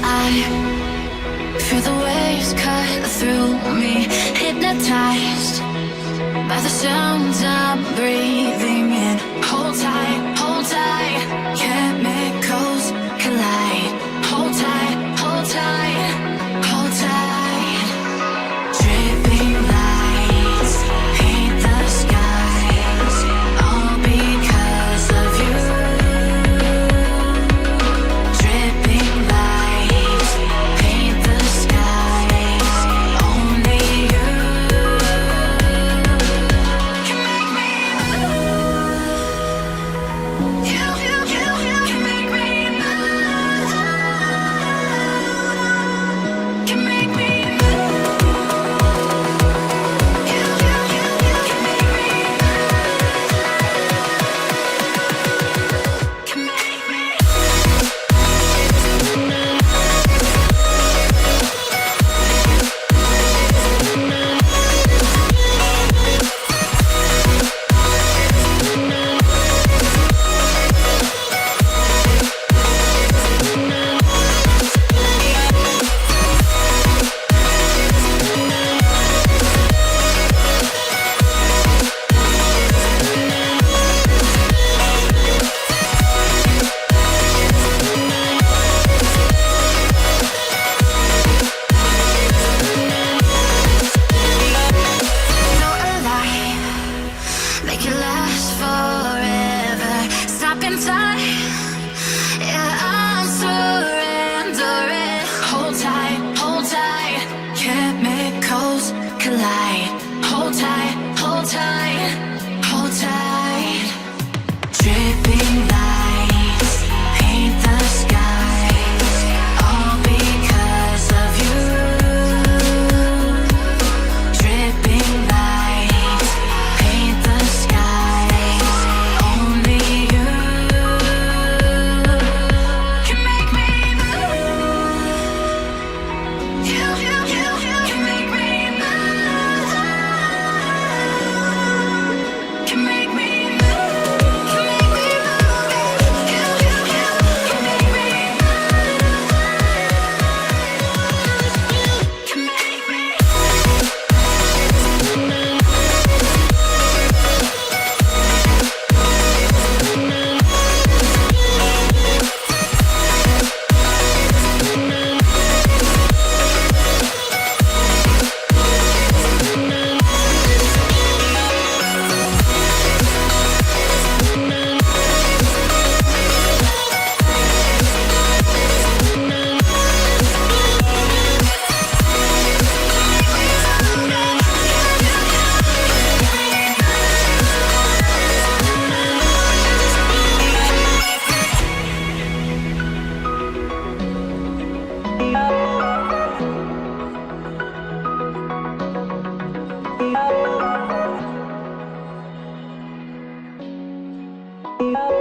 I feel the waves cut through me, hypnotized by the sounds I'm breathing in. Hold tight, chemicals collide. Hold tight, hold tight, hold tight. Dripping lights paint the skies, all because of you. Dripping lights paint the skies, only you can make me move. You can make me move. Can make me move. You can make me move. Can make me. Make it last forever. Stop in time. Yeah, I'm surrendering. Hold tight. Chemicals collide. Hold tight, hold tight, hold tight. Dripping lights paint the skies, all because of you. Dripping lights paint the skies, only you can make me move. You can make me move. Can make me move. Can make me move. You can make me move. Can make me. Oh,